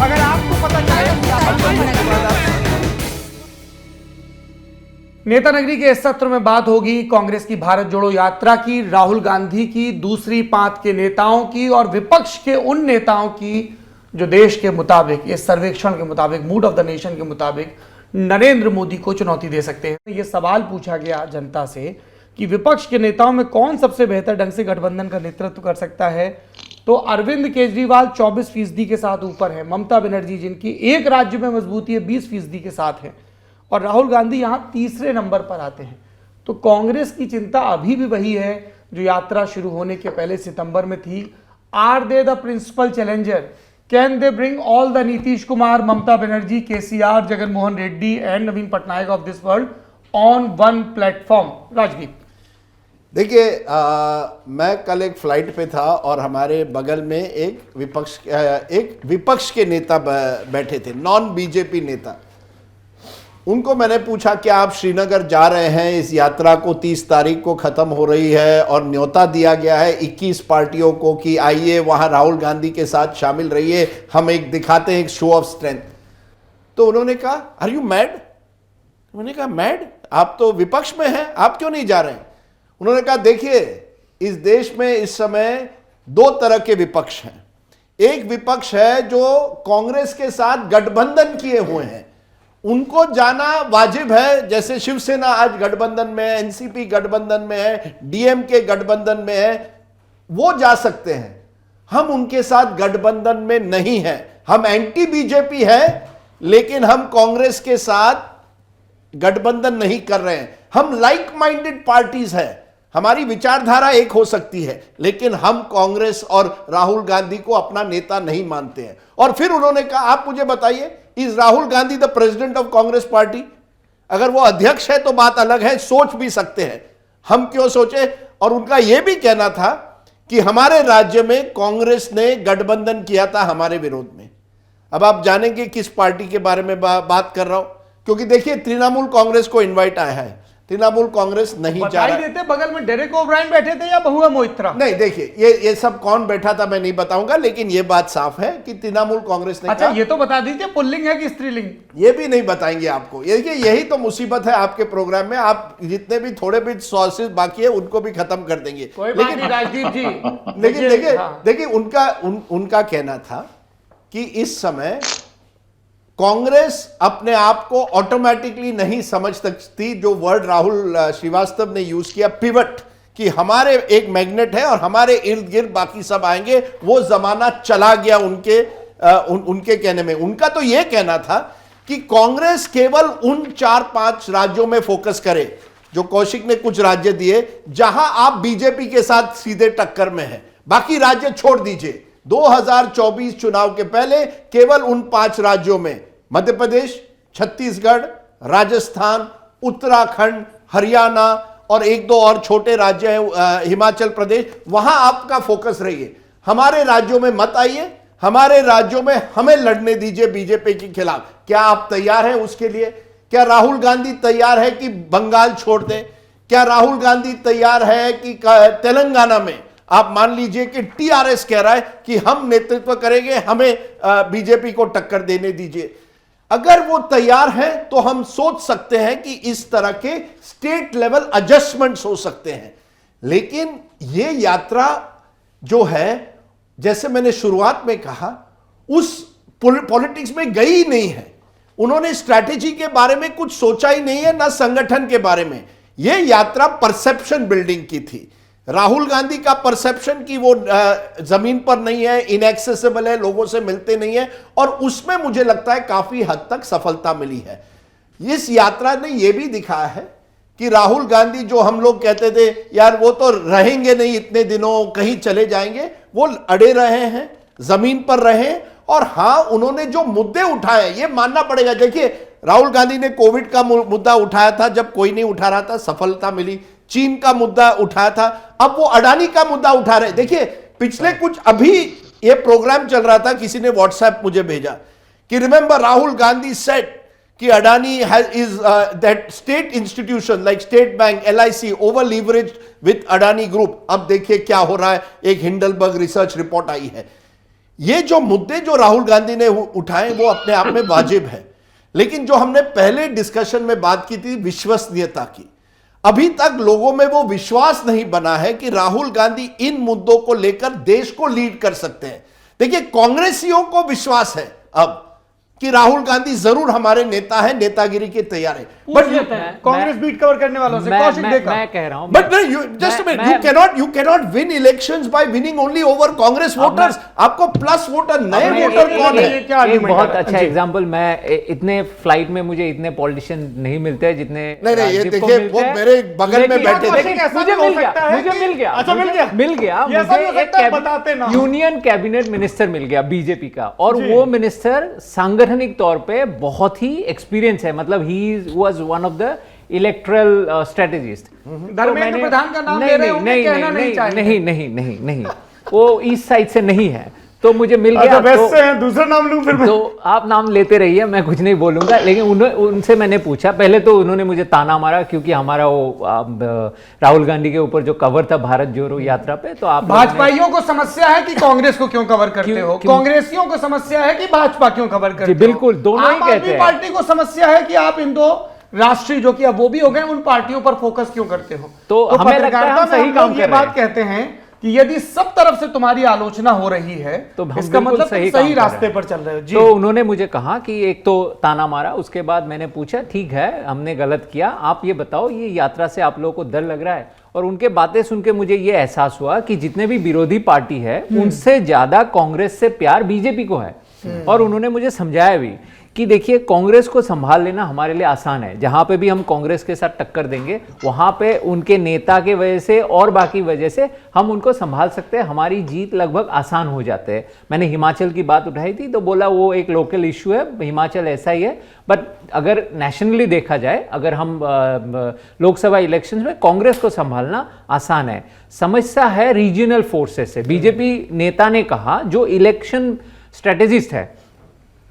अगर आपको पता चले। नेता नगरी के इस सत्र में बात होगी कांग्रेस की भारत जोड़ो यात्रा की, राहुल गांधी की, दूसरी पांत के नेताओं की और विपक्ष के उन नेताओं की जो देश के मुताबिक, इस सर्वेक्षण के मुताबिक, मूड ऑफ द नेशन के मुताबिक नरेंद्र मोदी को चुनौती दे सकते हैं। यह सवाल पूछा गया जनता से कि विपक्ष के नेताओं में कौन सबसे बेहतर ढंग से गठबंधन का नेतृत्व कर सकता है, तो अरविंद केजरीवाल 24% के साथ ऊपर है, ममता बनर्जी जिनकी एक राज्य में मजबूती है 20% के साथ है, और राहुल गांधी यहां तीसरे नंबर पर आते हैं। तो कांग्रेस की चिंता अभी भी वही है जो यात्रा शुरू होने के पहले सितंबर में थी। Are they the principal challenger? Can they bring all the Nitish Kumar, Mamata Banerjee, KCR, Jaganmohan Reddy and Naveen Patnaik of this world on one platform? Rajdeep, देखिए, मैं कल एक फ्लाइट पे था और हमारे बगल में एक विपक्ष के नेता बैठे थे, नॉन बीजेपी नेता। उनको मैंने पूछा कि आप श्रीनगर जा रहे हैं, इस यात्रा को 30 तारीख को खत्म हो रही है और न्योता दिया गया है 21 पार्टियों को कि आइए वहां राहुल गांधी के साथ शामिल रहिए, हम एक दिखाते हैं एक शो ऑफ स्ट्रेंथ। तो उन्होंने कहा आर यू मैड? मैंने कहा मैड? आप तो विपक्ष में हैं, आप क्यों नहीं जा रहे हैं? उन्होंने कहा देखिए, इस देश में इस समय दो तरह के विपक्ष हैं। एक विपक्ष है जो कांग्रेस के साथ गठबंधन किए हुए हैं, उनको जाना वाजिब है, जैसे शिवसेना आज गठबंधन में है, एनसीपी गठबंधन में है, डीएमके गठबंधन में है, वो जा सकते हैं। हम उनके साथ गठबंधन में नहीं हैं, हम एंटी बीजेपी है, लेकिन हम कांग्रेस के साथ गठबंधन नहीं कर रहे हैं। हम लाइक माइंडेड पार्टीज हैं, हमारी विचारधारा एक हो सकती है, लेकिन हम कांग्रेस और राहुल गांधी को अपना नेता नहीं मानते हैं। और फिर उन्होंने कहा आप मुझे बताइए, is Rahul Gandhi the president of Congress party? अगर वो अध्यक्ष है तो बात अलग है, सोच भी सकते हैं, हम क्यों सोचे? और उनका यह भी कहना था कि हमारे राज्य में कांग्रेस ने गठबंधन किया था हमारे विरोध में। अब आप जानेंगे किस पार्टी के बारे में बात कर रहा हूं, क्योंकि देखिए तृणमूल कांग्रेस को इनवाइट आया है, तृणमूल कांग्रेस नहीं जा रहा। देते बगल में डेरेक ओब्रायन बैठे थे या बहुआ मोइत्रा? नहीं, देखिए ये सब कौन बैठा था मैं नहीं बताऊंगा, लेकिन ये बात साफ है कि तृणमूल कांग्रेस ने अच्छा, ये तो बता दीजिए पुल्लिंग है कि स्त्रीलिंग? ये भी नहीं बताएंगे आपको। देखिए यही तो मुसीबत है आपके प्रोग्राम में, आप जितने भी थोड़े भी सोर्सेज बाकी है उनको भी खत्म कर देंगे। लेकिन राजदीप जी, लेकिन देखिए उनका कहना था कि इस समय कांग्रेस अपने आप को ऑटोमेटिकली नहीं समझ सकती, जो वर्ड राहुल श्रीवास्तव ने यूज किया पिवट, कि हमारे एक मैग्नेट है और हमारे इर्द गिर्द बाकी सब आएंगे, वो जमाना चला गया उनके कहने में। उनका तो यह कहना था कि कांग्रेस केवल उन 4-5 राज्यों में फोकस करे, जो कौशिक ने कुछ राज्य दिए जहां आप बीजेपी के साथ सीधे टक्कर में हैं, बाकी राज्य छोड़ दीजिए। 2024 चुनाव के पहले केवल उन 5 राज्यों में, मध्य प्रदेश, छत्तीसगढ़, राजस्थान, उत्तराखंड, हरियाणा और 1-2 और छोटे राज्य हैं, हिमाचल प्रदेश, वहां आपका फोकस रहिए। हमारे राज्यों में मत आइए, हमारे राज्यों में हमें लड़ने दीजिए बीजेपी के खिलाफ। क्या आप तैयार हैं उसके लिए? क्या राहुल गांधी तैयार है कि बंगाल छोड़ दें? क्या राहुल गांधी तैयार है कि तेलंगाना में आप मान लीजिए कि टीआरएस कह रहा है कि हम नेतृत्व करेंगे, हमें बीजेपी को टक्कर देने दीजिए? अगर वो तैयार हैं तो हम सोच सकते हैं कि इस तरह के स्टेट लेवल एडजस्टमेंट्स हो सकते हैं। लेकिन ये यात्रा जो है, जैसे मैंने शुरुआत में कहा, उस पॉलिटिक्स में गई ही नहीं है। उन्होंने स्ट्रैटेजी के बारे में कुछ सोचा ही नहीं है, ना संगठन के बारे में। यह यात्रा परसेप्शन बिल्डिंग की थी। राहुल गांधी का परसेप्शन कि वो जमीन पर नहीं है, इनएक्सेसिबल है, लोगों से मिलते नहीं है, और उसमें मुझे लगता है काफी हद तक सफलता मिली है। इस यात्रा ने यह भी दिखाया है कि राहुल गांधी, जो हम लोग कहते थे यार वो तो रहेंगे नहीं इतने दिनों, कहीं चले जाएंगे, वो अड़े रहे हैं, जमीन पर रहे। और हां, उन्होंने जो मुद्दे उठाए ये मानना पड़ेगा। देखिए, राहुल गांधी ने कोविड का मुद्दा उठाया था जब कोई नहीं उठा रहा था, सफलता मिली। चीन का मुद्दा उठाया था, अब वो अडानी का मुद्दा उठा रहे। देखिए, पिछले कुछ, अभी ये प्रोग्राम चल रहा था, किसी ने व्हाट्सएप मुझे भेजा कि रिमेंबर राहुल गांधी सेड कि Adani is that state institution like state bank, LIC over leveraged with Adani group. अब देखिए क्या हो रहा है, एक हिंडलबर्ग रिसर्च रिपोर्ट आई है। ये जो मुद्दे जो राहुल गांधी ने उठाए वो अपने आप में वाजिब है, लेकिन जो हमने पहले डिस्कशन में बात की थी विश्वसनीयता की, अभी तक लोगों में वो विश्वास नहीं बना है कि राहुल गांधी इन मुद्दों को लेकर देश को लीड कर सकते हैं। देखिए, कांग्रेसियों को विश्वास है अब कि राहुल गांधी जरूर हमारे नेता है, नेतागिरी के तैयार है। बट कांग्रेस बीट कवर करने वालों से कौशिक देखा, मैं कह रहा हूं, but you cannot win elections bye winning only over Congress voters. आपको प्लस वोटर, नए वोटर कौन है? एक बहुत अच्छा एग्जांपल, मैं इतने फ्लाइट में मुझे इतने पॉलिटिशियन नहीं मिलते हैं जितने नहीं, ये देखिए वो मेरे बगल में बैठे थे, मुझे मिल गया मुझे बताते ना, यूनियन कैबिनेट मिनिस्टर मिल गया बीजेपी का, और वो मिनिस्टर सांगठनिक तौर पे बहुत ही एक्सपीरियंस है, मतलब ही was one of the electoral strategist. Dharmendra Pradhan का नाम ले रहे होंगे, कहना नहीं चाहिए। नहीं, वो ईस्ट साइड से नहीं है, तो मुझे मिल गया। वेस्ट से हैं, दूसरा नाम लूं फिर मैं? तो आप नाम लेते रहिए, मैं कुछ नहीं बोलूंगा, लेकिन उनसे मैंने पूछा। पहले तो उन्होंने मुझे ताना मारा क्योंकि हमारा वो राहुल गांधी के ऊपर जो कवर था भारत जोड़ो यात्रा पे, तो आप भाजपाइयों को समस्या है कि कांग्रेस को क्यों कवर करते हो, कांग्रेसियों को समस्या है कि भाजपा क्यों कवर करते हो? बिल्कुल, दोनों ही कहते हैं। पार्टी को समस्या है कि आप इन दो राष्ट्रीय, जो कि अब वो भी हो गए, उन पार्टियों पर फोकस क्यों करते हो? तो हमें लगता है हम सही काम कर रहे हैं। बात कहते हैं कि यदि सब तरफ से तुम्हारी आलोचना हो रही है तो इसका मतलब तुम सही रास्ते पर चल रहे हो। जी। तो उन्होंने मुझे कहा कि एक तो ताना मारा, उसके बाद मैंने पूछा ठीक है हमने गलत किया, आप ये बताओ ये यात्रा से आप लोगों को डर लग रहा है? और उनके बातें सुन के मुझे ये एहसास हुआ कि जितने भी विरोधी पार्टी है उनसे ज्यादा कांग्रेस से प्यार बीजेपी को है। और उन्होंने मुझे समझाया भी कि देखिए कांग्रेस को संभाल लेना हमारे लिए आसान है, जहां पे भी हम कांग्रेस के साथ टक्कर देंगे वहां पे उनके नेता के वजह से और बाकी वजह से हम उनको संभाल सकते हैं, हमारी जीत लगभग आसान हो जाते हैं। मैंने हिमाचल की बात उठाई थी तो बोला वो एक लोकल इशू है, हिमाचल ऐसा ही है, बट अगर नेशनली देखा जाए, अगर हम लोकसभा इलेक्शंस में कांग्रेस को संभालना आसान है। समस्या है रीजनल फोर्सेस से। बीजेपी नेता ने कहा, जो इलेक्शन स्ट्रेटेजिस्ट है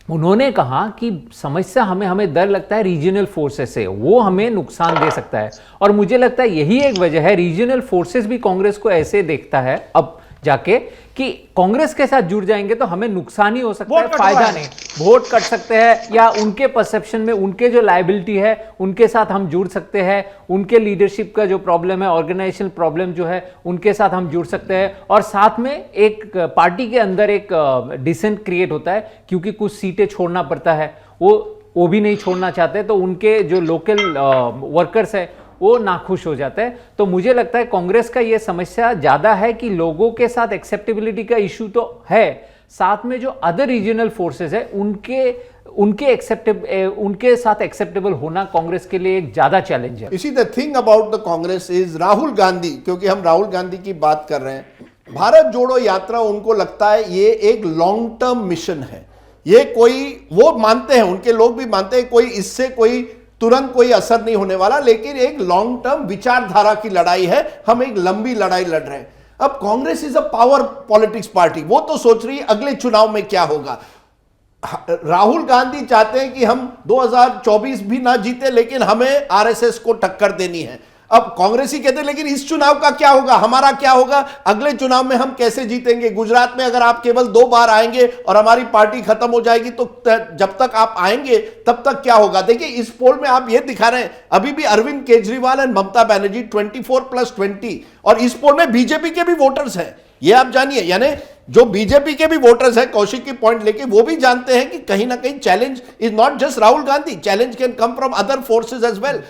उन्होंने कहा कि समस्या हमें डर लगता है रीजनल फोर्सेस से, वो हमें नुकसान दे सकता है। और मुझे लगता है यही एक वजह है, रीजनल फोर्सेस भी कांग्रेस को ऐसे देखता है अब जाके कि कांग्रेस के साथ जुड़ जाएंगे तो हमें नुकसान ही हो सकता है, फायदा नहीं। वोट कट सकते हैं, या उनके परसेप्शन में उनके जो लायबिलिटी है उनके साथ हम जुड़ सकते हैं, उनके लीडरशिप का जो प्रॉब्लम है, ऑर्गेनाइजेशन प्रॉब्लम जो है उनके साथ हम जुड़ सकते हैं। और साथ में एक पार्टी के अंदर एक डिसेंट क्रिएट होता है, क्योंकि कुछ सीटें छोड़ना पड़ता है, वो भी नहीं छोड़ना चाहते, तो उनके जो लोकल वर्कर्स है वो नाखुश हो जाता है। तो मुझे लगता है कांग्रेस का ये समस्या ज्यादा है कि लोगों के साथ एक्सेप्टेबिलिटी का इशू तो है, साथ में जो अदर रीजनल फोर्सेस है उनके साथ एक्सेप्टेबल होना कांग्रेस के लिए एक ज्यादा चैलेंज है। इसी the thing about the Congress is Rahul Gandhi, क्योंकि हम राहुल गांधी की बात कर रहे हैं, भारत जोड़ो यात्रा उनको लगता है ये एक लॉन्ग टर्म मिशन है। ये कोई, वो मानते हैं, उनके लोग भी मानते हैं कोई इससे कोई तुरंत कोई असर नहीं होने वाला, लेकिन एक लॉन्ग टर्म विचारधारा की लड़ाई है, हम एक लंबी लड़ाई लड़ रहे हैं। अब Congress is a power politics party, वो तो सोच रही है अगले चुनाव में क्या होगा। राहुल गांधी चाहते हैं कि हम 2024 भी ना जीते, लेकिन हमें आरएसएस को टक्कर देनी है। अब कांग्रेसी कहते हैं लेकिन इस चुनाव का क्या होगा, हमारा क्या होगा, अगले चुनाव में हम कैसे जीतेंगे। गुजरात में अगर आप केवल 2 बार आएंगे और हमारी पार्टी खत्म हो जाएगी तो जब तक आप आएंगे तब तक क्या होगा। देखिए इस पोल में आप ये दिखा रहे हैं, अभी भी अरविंद केजरीवाल और ममता बनर्जी 24+20, और इस पोल में बीजेपी के भी वोटर्स हैं, ये आप जानिए। यानी जो बीजेपी के भी वोटर्स हैं, कौशिक की पॉइंट लेके, वो भी जानते हैं कि कहीं ना कहीं challenge is not just Rahul Gandhi, challenge can come from other forces as well.